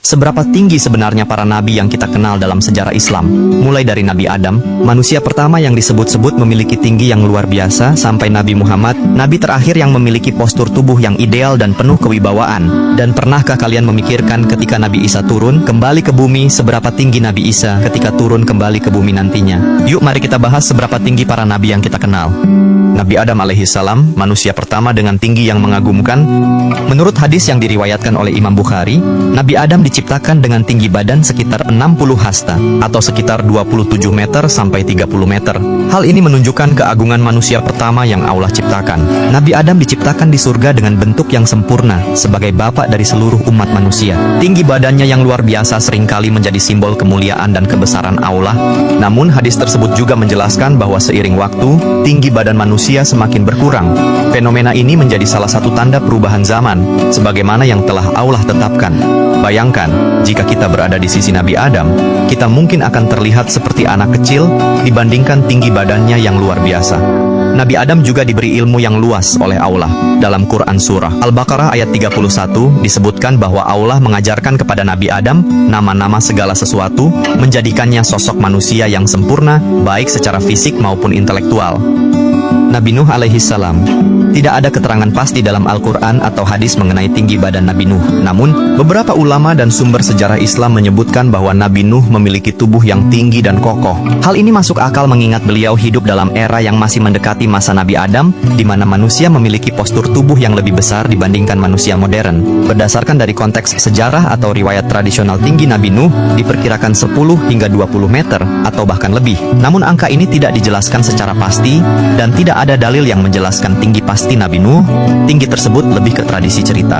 Seberapa tinggi sebenarnya para nabi yang kita kenal dalam sejarah Islam? Mulai dari Nabi Adam, manusia pertama yang disebut-sebut memiliki tinggi yang luar biasa, sampai Nabi Muhammad, nabi terakhir yang memiliki postur tubuh yang ideal dan penuh kewibawaan. Dan pernahkah kalian memikirkan ketika Nabi Isa turun kembali ke bumi, seberapa tinggi Nabi Isa ketika turun kembali ke bumi nantinya? Yuk mari kita bahas seberapa tinggi para nabi yang kita kenal. Nabi Adam alaihissalam, manusia pertama dengan tinggi yang mengagumkan. Menurut hadis yang diriwayatkan oleh Imam Bukhari, Nabi Adam diciptakan dengan tinggi badan sekitar 60 hasta, atau sekitar 27 meter sampai 30 meter. Hal ini menunjukkan keagungan manusia pertama yang Allah ciptakan. Nabi Adam diciptakan di surga dengan bentuk yang sempurna, sebagai bapak dari seluruh umat manusia. Tinggi badannya yang luar biasa seringkali menjadi simbol kemuliaan dan kebesaran Allah. Namun hadis tersebut juga menjelaskan bahwa seiring waktu, tinggi badan manusia semakin berkurang. Fenomena ini menjadi salah satu tanda perubahan zaman, sebagaimana yang telah Allah tetapkan. Bayangkan, jika kita berada di sisi Nabi Adam, kita mungkin akan terlihat seperti anak kecil dibandingkan tinggi badannya yang luar biasa. Nabi Adam juga diberi ilmu yang luas oleh Allah. Dalam Quran Surah Al-Baqarah ayat 31 disebutkan bahwa Allah mengajarkan kepada Nabi Adam nama-nama segala sesuatu, menjadikannya sosok manusia yang sempurna, baik secara fisik maupun intelektual. Nabi Nuh alaihissalam. Tidak ada keterangan pasti dalam Al-Quran atau hadis mengenai tinggi badan Nabi Nuh. Namun, beberapa ulama dan sumber sejarah Islam menyebutkan bahwa Nabi Nuh memiliki tubuh yang tinggi dan kokoh. Hal ini masuk akal mengingat beliau hidup dalam era yang masih mendekati masa Nabi Adam, di mana manusia memiliki postur tubuh yang lebih besar dibandingkan manusia modern. Berdasarkan dari konteks sejarah atau riwayat tradisional, tinggi Nabi Nuh diperkirakan 10 hingga 20 meter, atau bahkan lebih. Namun angka ini tidak dijelaskan secara pasti, dan tidak ada dalil yang menjelaskan tinggi pasti Nabi Nuh. Tinggi tersebut lebih ke tradisi cerita.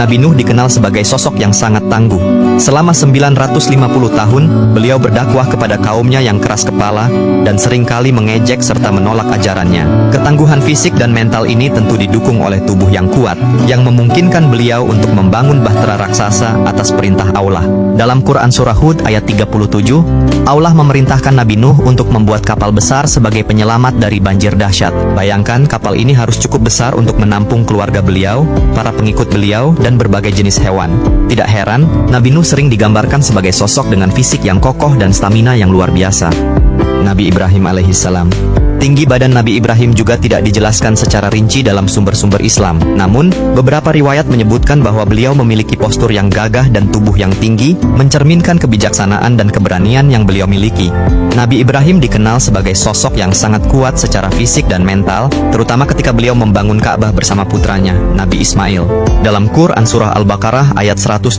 Nabi Nuh dikenal sebagai sosok yang sangat tangguh. Selama 950 tahun, beliau berdakwah kepada kaumnya yang keras kepala, dan seringkali mengejek serta menolak ajarannya. Ketangguhan fisik dan mental ini tentu didukung oleh tubuh yang kuat, yang memungkinkan beliau untuk membangun bahtera raksasa atas perintah Allah. Dalam Quran Surah Hud ayat 37, Allah memerintahkan Nabi Nuh untuk membuat kapal besar sebagai penyelamat dari banjir dahsyat. Bayangkan, kapal ini harus cukup besar untuk menampung keluarga beliau, para pengikut beliau, dan berbagai jenis hewan. Tidak heran, Nabi Nuh sering digambarkan sebagai sosok dengan fisik yang kokoh dan stamina yang luar biasa. Nabi Ibrahim alaihissalam. Tinggi badan Nabi Ibrahim juga tidak dijelaskan secara rinci dalam sumber-sumber Islam. Namun, beberapa riwayat menyebutkan bahwa beliau memiliki postur yang gagah dan tubuh yang tinggi, mencerminkan kebijaksanaan dan keberanian yang beliau miliki. Nabi Ibrahim dikenal sebagai sosok yang sangat kuat secara fisik dan mental, terutama ketika beliau membangun Ka'bah bersama putranya, Nabi Ismail. Dalam Quran Surah Al-Baqarah ayat 127,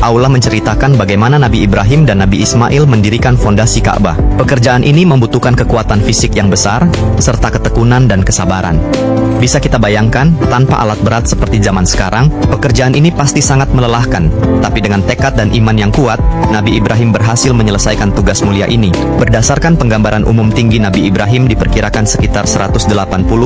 Allah menceritakan bagaimana Nabi Ibrahim dan Nabi Ismail mendirikan fondasi Ka'bah. Pekerjaan ini membutuhkan kekuatan fisik yang besar, serta ketekunan dan kesabaran. Bisa kita bayangkan, tanpa alat berat seperti zaman sekarang, pekerjaan ini pasti sangat melelahkan. Tapi dengan tekad dan iman yang kuat, Nabi Ibrahim berhasil menyelesaikan tugas mulia ini. Berdasarkan penggambaran umum, tinggi Nabi Ibrahim diperkirakan sekitar 180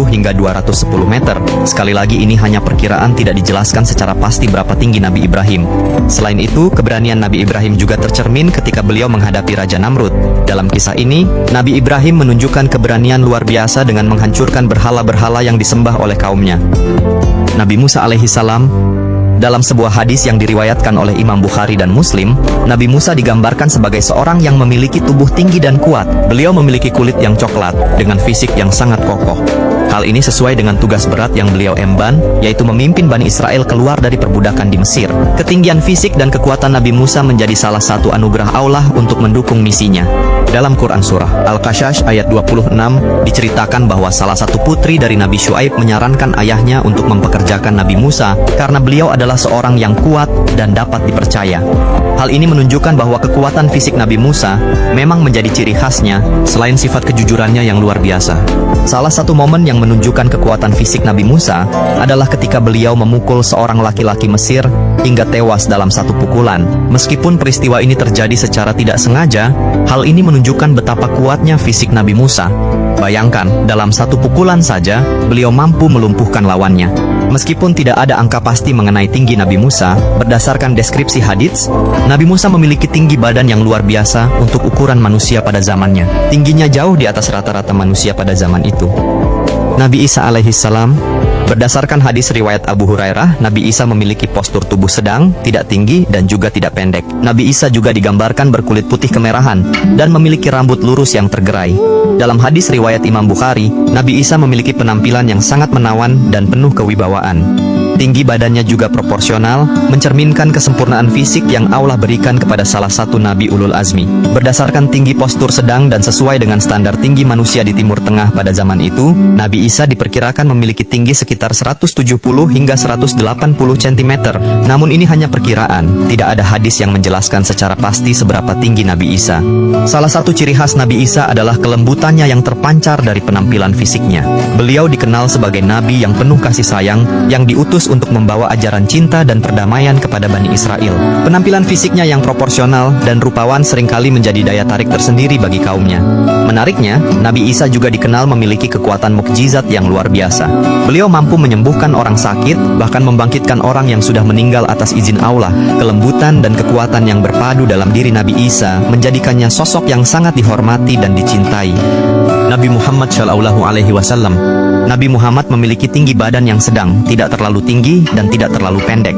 hingga 210 meter. Sekali lagi, ini hanya perkiraan, tidak dijelaskan secara pasti berapa tinggi Nabi Ibrahim. Selain itu, keberanian Nabi Ibrahim juga tercermin ketika beliau menghadapi Raja Namrud. Dalam kisah ini, Nabi Ibrahim menunjukkan keberanian luar biasa dengan menghancurkan berhala-berhala yang disembah oleh kaumnya. Nabi Musa alaihissalam. Dalam sebuah hadis yang diriwayatkan oleh Imam Bukhari dan Muslim, Nabi Musa digambarkan sebagai seorang yang memiliki tubuh tinggi dan kuat. Beliau memiliki kulit yang coklat, dengan fisik yang sangat kokoh. Hal ini sesuai dengan tugas berat yang beliau emban, yaitu memimpin Bani Israel keluar dari perbudakan di Mesir. Ketinggian fisik dan kekuatan Nabi Musa menjadi salah satu anugerah Allah untuk mendukung misinya. Dalam Quran Surah Al-Qasas ayat 26, diceritakan bahwa salah satu putri dari Nabi Syuaib menyarankan ayahnya untuk mempekerjakan Nabi Musa, karena beliau adalah seorang yang kuat dan dapat dipercaya. Hal ini menunjukkan bahwa kekuatan fisik Nabi Musa memang menjadi ciri khasnya, selain sifat kejujurannya yang luar biasa. Salah satu momen yang menunjukkan kekuatan fisik Nabi Musa adalah ketika beliau memukul seorang laki-laki Mesir hingga tewas dalam satu pukulan. Meskipun peristiwa ini terjadi secara tidak sengaja, hal ini menunjukkan betapa kuatnya fisik Nabi Musa. Bayangkan, dalam satu pukulan saja, beliau mampu melumpuhkan lawannya. Meskipun tidak ada angka pasti mengenai tinggi Nabi Musa, berdasarkan deskripsi hadits, Nabi Musa memiliki tinggi badan yang luar biasa untuk ukuran manusia pada zamannya. Tingginya jauh di atas rata-rata manusia pada zaman itu. Nabi Isa alaihissalam. Berdasarkan hadis riwayat Abu Hurairah, Nabi Isa memiliki postur tubuh sedang, tidak tinggi, dan juga tidak pendek. Nabi Isa juga digambarkan berkulit putih kemerahan, dan memiliki rambut lurus yang tergerai. Dalam hadis riwayat Imam Bukhari, Nabi Isa memiliki penampilan yang sangat menawan dan penuh kewibawaan. Tinggi badannya juga proporsional, mencerminkan kesempurnaan fisik yang Allah berikan kepada salah satu Nabi Ulul Azmi. Berdasarkan tinggi postur sedang dan sesuai dengan standar tinggi manusia di Timur Tengah pada zaman itu, Nabi Isa diperkirakan memiliki tinggi sekitar 170 hingga 180 cm. Namun ini hanya perkiraan, tidak ada hadis yang menjelaskan secara pasti seberapa tinggi Nabi Isa. Salah satu ciri khas Nabi Isa adalah kelembutannya yang terpancar dari penampilan fisiknya. Beliau dikenal sebagai Nabi yang penuh kasih sayang, yang diutus untuk membawa ajaran cinta dan perdamaian kepada Bani Israel. Penampilan fisiknya yang proporsional dan rupawan seringkali menjadi daya tarik tersendiri bagi kaumnya. Menariknya, Nabi Isa juga dikenal memiliki kekuatan mukjizat yang luar biasa. Beliau mampu menyembuhkan orang sakit, bahkan membangkitkan orang yang sudah meninggal atas izin Allah. Kelembutan dan kekuatan yang berpadu dalam diri Nabi Isa menjadikannya sosok yang sangat dihormati dan dicintai. Nabi Muhammad SAW. Nabi Muhammad memiliki tinggi badan yang sedang, tidak terlalu tinggi dan tidak terlalu pendek.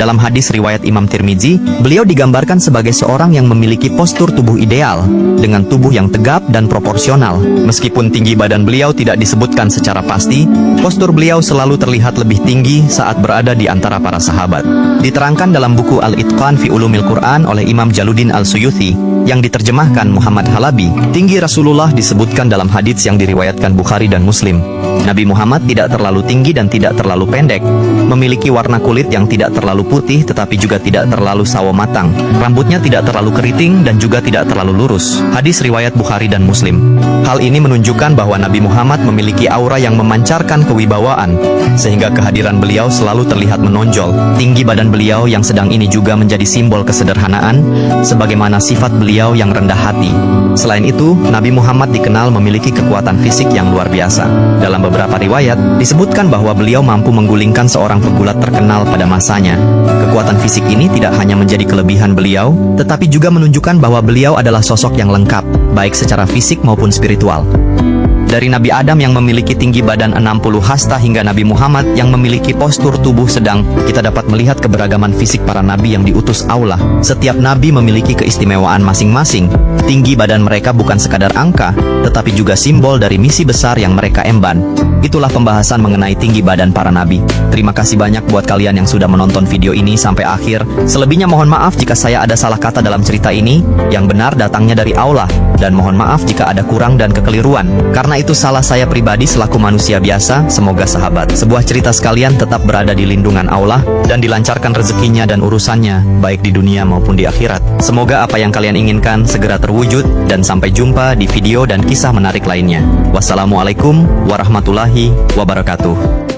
Dalam hadis riwayat Imam Tirmizi, beliau digambarkan sebagai seorang yang memiliki postur tubuh ideal, dengan tubuh yang tegap dan proporsional. Meskipun tinggi badan beliau tidak disebutkan secara pasti, postur beliau selalu terlihat lebih tinggi saat berada di antara para sahabat. Diterangkan dalam buku Al-Itqan fi Ulumil Quran oleh Imam Jaluddin Al-Suyuti, yang diterjemahkan Muhammad Halabi, tinggi Rasulullah disebutkan dalam hadits yang diriwayatkan Bukhari dan Muslim. Nabi Muhammad tidak terlalu tinggi dan tidak terlalu pendek, memiliki warna kulit yang tidak terlalu putih tetapi juga tidak terlalu sawo matang, rambutnya tidak terlalu keriting dan juga tidak terlalu lurus. Hadis riwayat Bukhari dan Muslim. Hal ini menunjukkan bahwa Nabi Muhammad memiliki aura yang memancarkan kewibawaan, sehingga kehadiran beliau selalu terlihat menonjol. Tinggi badan beliau yang sedang ini juga menjadi simbol kesederhanaan, sebagaimana sifat beliau yang rendah hati. Selain itu, Nabi Muhammad dikenal memiliki kekuatan fisik yang luar biasa. Dalam beberapa riwayat, disebutkan bahwa beliau mampu menggulingkan seorang pegulat terkenal pada masanya. Kekuatan fisik ini tidak hanya menjadi kelebihan beliau, tetapi juga menunjukkan bahwa beliau adalah sosok yang lengkap, baik secara fisik maupun spiritual. Dari Nabi Adam yang memiliki tinggi badan 60 hasta hingga Nabi Muhammad yang memiliki postur tubuh sedang, kita dapat melihat keberagaman fisik para nabi yang diutus Allah. Setiap nabi memiliki keistimewaan masing-masing. Tinggi badan mereka bukan sekadar angka, tetapi juga simbol dari misi besar yang mereka emban. Itulah pembahasan mengenai tinggi badan para nabi. Terima kasih banyak buat kalian yang sudah menonton video ini sampai akhir. Selebihnya mohon maaf jika saya ada salah kata dalam cerita ini. Yang benar datangnya dari Allah, dan mohon maaf jika ada kurang dan kekeliruan. Karena itu salah saya pribadi selaku manusia biasa. Semoga sahabat sebuah cerita sekalian tetap berada di lindungan Allah dan dilancarkan rezekinya dan urusannya, baik di dunia maupun di akhirat. Semoga apa yang kalian inginkan segera terwujud, dan sampai jumpa di video dan kisah menarik lainnya. Wassalamualaikum warahmatullahi wabarakatuh.